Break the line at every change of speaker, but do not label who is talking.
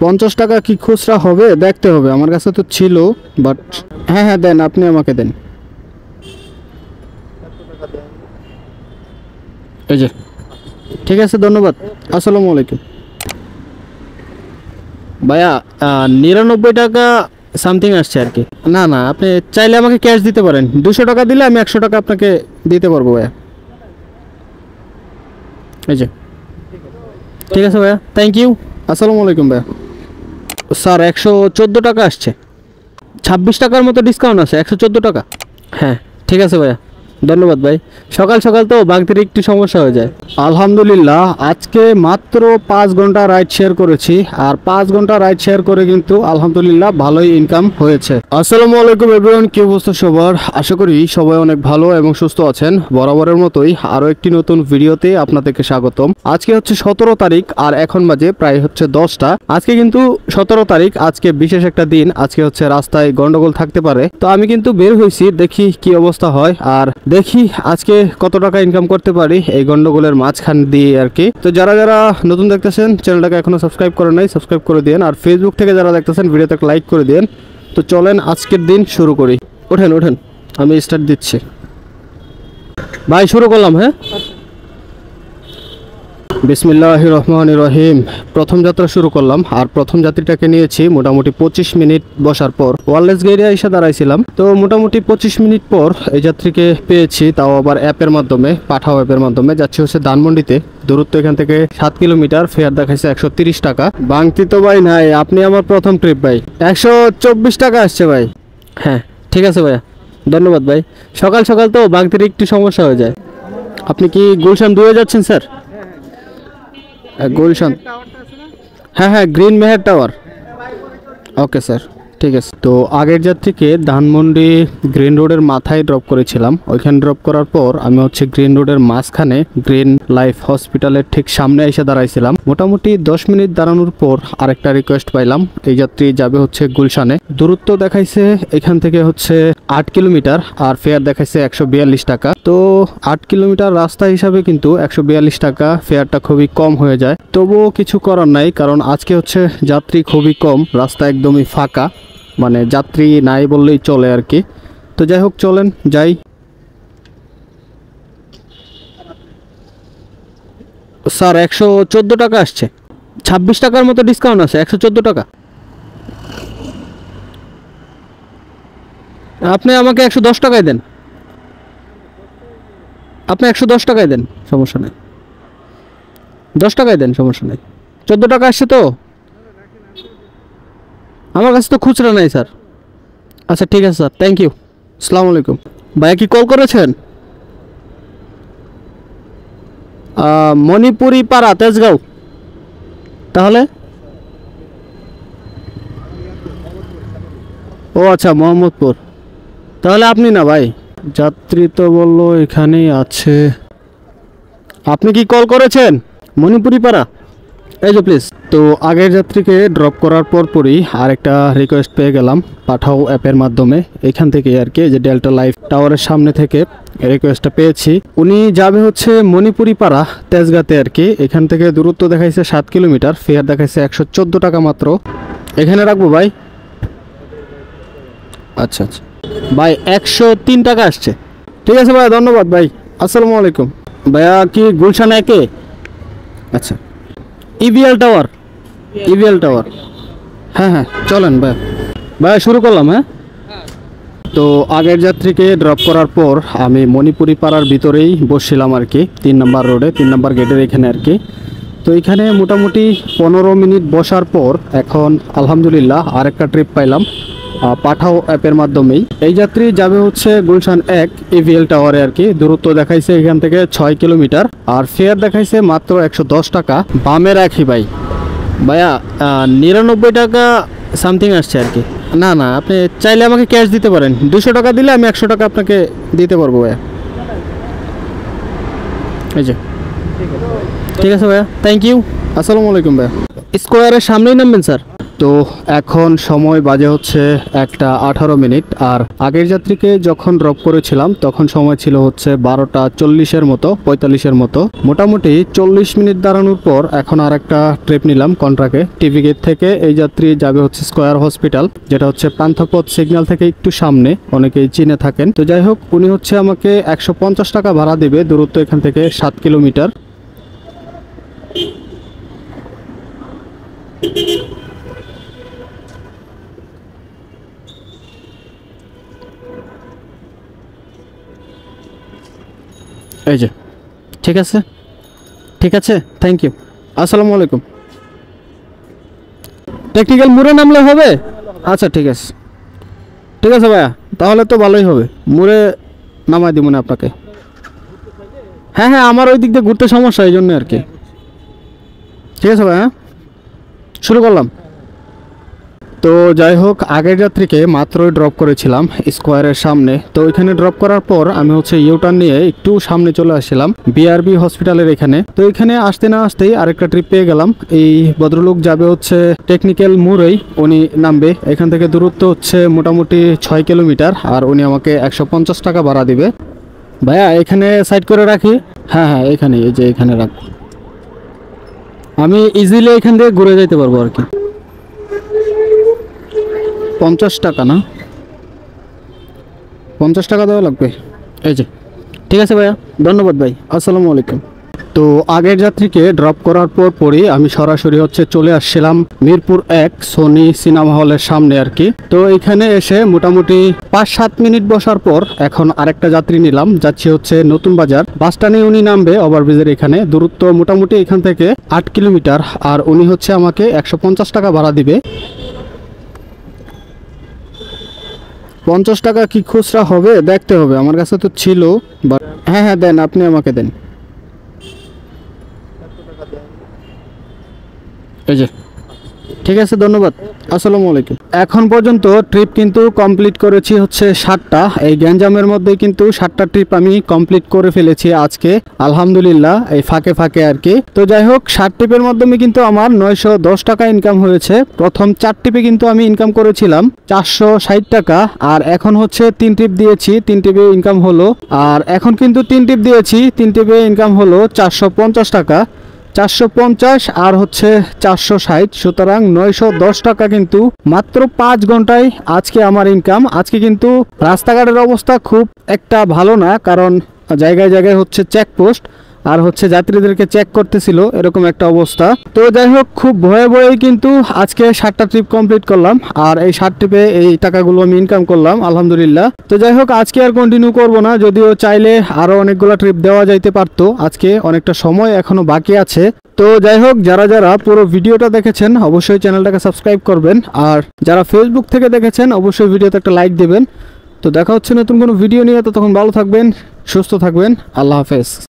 50 টাকা কি খুচরা হবে দেখতে হবে, আমার কাছে তো ছিল বাট হ্যাঁ হ্যাঁ দেন, আপনি আমাকে দেন। এই যে ঠিক আছে, ধন্যবাদ। আসসালামু আলাইকুম। ভাইয়া 99 টাকা সামথিং আসছে আর কি। না না, আপনি চাইলে আমাকে ক্যাশ দিতে পারেন, 200 টাকা দিলে আমি 100 টাকা আপনাকে দিতে পারবো ভাইয়া। এই যে ঠিক আছে ভাইয়া, থ্যাংক ইউ। আসসালামু আলাইকুম ভাইয়া। স্যার 114 টাকা আসছে, 26 টাকার মতো ডিসকাউন্ট আছে, 114 টাকা। হ্যাঁ ঠিক আছে ভাইয়া, ধন্যবাদ ভাই। সকাল সকাল তো বাগদির একটু সমস্যা হয়ে যায়। আলহামদুলিল্লাহ আজকে মাত্র 5 ঘন্টা রাইড শেয়ার করেছি, আর 5 ঘন্টা রাইড শেয়ার করে কিন্তু আলহামদুলিল্লাহ ভালোই ইনকাম হয়েছে। আসসালামু আলাইকুম এভরিওয়ান, কি অবস্থা সবার? আশা করি সবাই অনেক ভালো এবং সুস্থ আছেন। বরাবরের মতোই আরও একটি নতুন ভিডিওতে আপনাদেরকে স্বাগতম। আজকে হচ্ছে 17 তারিখ আর এখন বাজে প্রায় হচ্ছে 10টা। আজকে কিন্তু 17 তারিখ, আজকে বিশেষ একটা দিন। আজকে হচ্ছে রাস্তায় গন্ডগোল থাকতে পারে, তো আমি কিন্তু বের হয়েছি, দেখি কি অবস্থা হয় আর দেখি আজকে কত টাকা ইনকাম করতে পারি এই গন্ডগোলের মাঝখান দিয়ে আর কি। তো যারা যারা নতুন দেখতেছেন চ্যানেলটাকে এখনো সাবস্ক্রাইব করেন নাই, সাবস্ক্রাইব করে দিন, আর ফেসবুক থেকে যারা দেখতেছেন ভিডিওতে লাইক করে দিন। তো চলেন আজকের দিন শুরু করি। ওঠেন ওঠেন, আমি স্টার্ট দিচ্ছি ভাই, শুরু করলাম। হ্যাঁ, বিসমিল্লাহির রহমানির রহিম। প্রথম যাত্রা শুরু করলাম, আর প্রথম যাত্রীটাকে নিয়েছি মোটামুটি 25 মিনিট বসার পর। ওয়ারলেস গাড়ি এসে দাঁড়াইছিলাম, তো মোটামুটি 25 মিনিট পর এই যাত্রীকে পেয়েছি, তাও আবার অ্যাপের মাধ্যমে, পাঠাও অ্যাপের মাধ্যমে। যাচ্ছি হচ্ছে ধানমন্ডিতে, দূরত্ব এখান থেকে 7 কিলোমিটার, ফেয়ার দেখাইছে 130 টাকা। বাংতি তো ভাই নাই, আপনি আমার প্রথম ট্রিপ ভাই। 124 টাকা আসছে ভাই। হ্যাঁ ঠিক আছে ভাইয়া, ধন্যবাদ ভাই। সকাল সকাল তো বাংতির একটু সমস্যা হয়ে যায়। আপনি কি গুলশান 2 যাচ্ছেন স্যার? গুলশান, হ্যাঁ হ্যাঁ, green Meher tower. Okay sir, ঠিক আছে। তো আগের যাত্রীকে ধানমন্ডি গ্রিন রোডের মাথায় ড্রপ করেছিলাম। ওইখানে ড্রপ করার পর আমি হচ্ছে গ্রিন রোডের মাঝখানে গ্রিন লাইফ হসপিটালের ঠিক সামনে এসে দাঁড়াইছিলাম। মোটামুটি 10 মিনিট দাঁড়ানোর পর আরেকটা রিকোয়েস্ট পাইলাম। এই যাত্রী যাবে হচ্ছে গুলশানে। দূরত্ব দেখাইছে এখান থেকে হচ্ছে 8 কিলোমিটার, আর ফেয়ার দেখাইছে 142 টাকা। তো 8 কিলোমিটার রাস্তা হিসাবে কিন্তু 142 টাকা ফেয়ারটা খুবই কম হয়ে যায়। তবুও কিছু করার নাই, কারণ আজকে হচ্ছে যাত্রী খুবই কম, রাস্তা একদমই ফাঁকা, মানে যাত্রী নাই বললেই চলে আর কি। তো যাই হোক, চলেন যাই। স্যার 114 টাকা আসছে, 26 টাকার মতো ডিসকাউন্ট আছে, 114 টাকা। আপনি আমাকে 110 টাকায় দেন, আপনি 110 টাকায় দেন, সমস্যা নেই। 10 টাকায় দেন, সমস্যা নেই। 14 টাকা আসছে তো, আমার কাছে তো খুচরা নাই স্যার। আচ্ছা ঠিক আছে স্যার, থ্যাংক ইউ। আসসালামু আলাইকুম। ভাইয়া কি কল করেছেন? মণিপুরি পাড়া, তেজগাঁও। তাহলে ও আচ্ছা, মোহাম্মদপুর। তাহলে আপনি না ভাই, যাত্রী তো বললো এখানেই আছে। আপনি কি কল করেছেন? মণিপুরি পাড়া, এই যে প্লিজ। তো আগের যাত্রীকে ড্রপ করার পরই আরেকটা রিকোয়েস্ট পেয়ে গেলাম পাঠাও অ্যাপের মাধ্যমে। এখান থেকে আর কি, যে ডেল্টা লাইফ টাওয়ারের সামনে থেকে রিকোয়েস্টটা পেয়েছি। উনি যাবে হচ্ছে মণিপুরি পাড়া, তেজগাঁতে আর কি। এখান থেকে দূরত্ব দেখাইছে 7 কিলোমিটার, ফেয়ার দেখাইছে 114 টাকা মাত্র। এখানে রাখবো ভাই। আচ্ছা আচ্ছা ভাই, 103 টাকা আসছে। ঠিক আছে ভাই, ধন্যবাদ ভাই। আসসালামু আলাইকুম। ভাইয়া কি গুলশান একে? আচ্ছা, ইভিএল টাওয়ার, ইভিএল টাওয়ার। হ্যাঁ হ্যাঁ, চলেন ভাই। ভাই শুরু করলাম। হ্যাঁ, তো আগের যাত্রীকে ড্রপ করার পর আমি মণিপুরি পাড়ার ভিতরেই বসছিলাম আর কি, 3 নম্বর রোডে, 3 নম্বর গেটের এখানে আর কি। তো এখানে মোটামুটি 15 মিনিট বসার পর এখন আলহামদুলিল্লাহ আরেকটা ট্রিপ পাইলাম পাঠাও অ্যাপের মাধ্যমেই। এই যাত্রী যাবে হচ্ছে গুলশান 1 ইভিএল টাওয়ারে আর কি। দূরত্ব দেখাইছে এখান থেকে 6 কিলোমিটার, আর ফেয়ার দেখাইছে মাত্র 110 টাকা। বামে রাখি ভাই। ভাইয়া 99 টাকা সামথিং আসছে আর কি। না না, আপনি চাইলে আমাকে ক্যাশ দিতে পারেন, 200 টাকা দিলে আমি 100 টাকা আপনাকে দিতে পারবো ভাইয়া। এই যে ঠিক আছে ভাইয়া, থ্যাংক ইউ। আসসালামু আলাইকুম ভাইয়া। স্কোয়ারের সামনেই নামবেন স্যার? তো এখন সময় বাজে হচ্ছে 1:18 আর আগের যাত্রীকে যখন ড্রপ করেছিলাম তখন সময় ছিল হচ্ছে 12:40 মতো 45 মতো। মোটামুটি 40 মিনিট দাঁড়ানোর পর এখন আর একটা ট্রিপ নিলাম কন্ট্রাক্টে। টিভি গেট থেকে এই যাত্রী যাবে হচ্ছে স্কয়ার হসপিটাল, যেটা হচ্ছে পান্থপথ সিগন্যাল থেকে একটু সামনে, অনেকেই চিনে থাকেন। তো যাই হোক, উনি হচ্ছে আমাকে 150 টাকা ভাড়া দেবে, দূরত্ব এখান থেকে 7 কিলোমিটার। এই যে ঠিক আছে, ঠিক আছে, থ্যাংক ইউ, আসসালামু আলাইকুম। টেকনিক্যাল মুড়ে নামলে হবে? আচ্ছা ঠিক আছে, ঠিক আছে ভাইয়া, তাহলে তো ভালোই হবে, মুড়ে নামাই দিব না আপনাকে। হ্যাঁ হ্যাঁ, আমার ওই দিক দিয়ে ঘুরতে সমস্যা, এই জন্য আর কি। ঠিক আছে ভাইয়া, শুরু করলাম। তো যাই হোক, আগের যাত্রীকে মাত্রই ড্রপ করেছিলাম স্কোয়ারের সামনে। তো ওইখানে ড্রপ করার পর আমি হচ্ছে ইউটার্ন নিয়ে একটু সামনে চলে আসছিলাম বিআরবি হসপিটালের এখানে। তো এখানে আসতে না আসতেই আরেকটা ট্রিপ পেয়ে গেলাম। এই ভদ্রলোক যাবে হচ্ছে টেকনিক্যাল মোড়েই, উনি নামবে। এখান থেকে দূরত্ব হচ্ছে মোটামুটি 6 কিলোমিটার আর উনি আমাকে 150 টাকা ভাড়া দিবে। ভাইয়া এখানে সাইড করে রাখি? হ্যাঁ হ্যাঁ, এখানে, এই যে এখানে রাখ, আমি ইজিলি এখান থেকে ঘুরে যেতে পারবো আর কি। 50 টাকা না, 50 টাকা দেওয়া লাগবে। এই যে ঠিক আছে ভাইয়া, ধন্যবাদ ভাই, আসসালামু আলাইকুম। তো আগের যাত্রীকে ড্রপ করার পরই আমি সরাসরি হচ্ছে চলে আসছিলাম মিরপুর 1 সোনি সিনেমা হলের সামনে আর কি। তো এখানে এসে মোটামুটি 5-7 মিনিট বসার পর এখন আরেকটা যাত্রী নিলাম, যাচ্ছি হচ্ছে নতুন বাজার বাস স্ট্যান্ডে। উনি নামবে ওভারব্রিজের এখানে, দূরত্ব মোটামুটি এখান থেকে 8 কিলোমিটার আর উনি হচ্ছে আমাকে 150 টাকা ভাড়া দিবে। 50 টাকা কি খুচরা হবে? দেখতে হবে, আমার কাছে তো ছিল। বাট হ্যাঁ হ্যাঁ, দেন, আপনি আমাকে দেন। এই যে ঠিক আছে, ধন্যবাদ, আসসালামু আলাইকুম। এখন পর্যন্ত ট্রিপ কিন্তু কমপ্লিট করেছি হচ্ছে 7টা। এই গ্যাঞ্জামের মধ্যে কিন্তু 7টা ট্রিপ আমি কমপ্লিট করে ফেলেছি আজকে, আলহামদুলিল্লাহ, এই ফাঁকে ফাঁকে আর কি। তো যাই হোক, 7 ট্রিপের মাধ্যমে কিন্তু আমার 910 টাকা ইনকাম হয়েছে। প্রথম 4 ট্রিপে কিন্তু আমি ইনকাম করেছিলাম 460 টাকা, আর এখন হচ্ছে 3 ট্রিপ দিয়েছি, 3 ট্রিপে ইনকাম হলো। আর এখন কিন্তু 3 ট্রিপ দিয়েছি, 3 ট্রিপে ইনকাম হলো 450 টাকা, 450 আর হচ্ছে 460, সুতরাং 910 টাকা কিন্তু মাত্র 5 ঘন্টায় আজকে আমার ইনকাম। আজকে কিন্তু রাস্তাঘাটের অবস্থা খুব একটা ভালো না, কারণ জায়গায় জায়গায় হচ্ছে চেকপোস্ট আর হচ্ছে যাত্রীদেরকে চেক করতেছিল, এরকম একটা অবস্থা। তো যাই হোক, খুব ভয়ে ভয়েই কিন্তু আজকে 7টা ট্রিপ কমপ্লিট করলাম, আর এই 7 ট্রিপে এই টাকাগুলো আমি ইনকাম করলাম, আলহামদুলিল্লাহ। তো যাই হোক, আজকে আর কন্টিনিউ করব না, যদিও চাইলে আরো অনেকগুলো ট্রিপ দেওয়া যাইতে পারতো, আজকে অনেকটা সময় এখনো বাকি আছে। তো যাই হোক, যারা যারা পুরো ভিডিওটা দেখেছেন অবশ্যই চ্যানেলটাকে সাবস্ক্রাইব করবেন, আর যারা ফেসবুক থেকে দেখেছেন অবশ্যই ভিডিওতে একটা লাইক দেবেন। তো দেখা হচ্ছে নতুন কোনো ভিডিও নিয়ে, তো তখন ভালো থাকবেন, সুস্থ থাকবেন, আল্লাহ হাফেজ।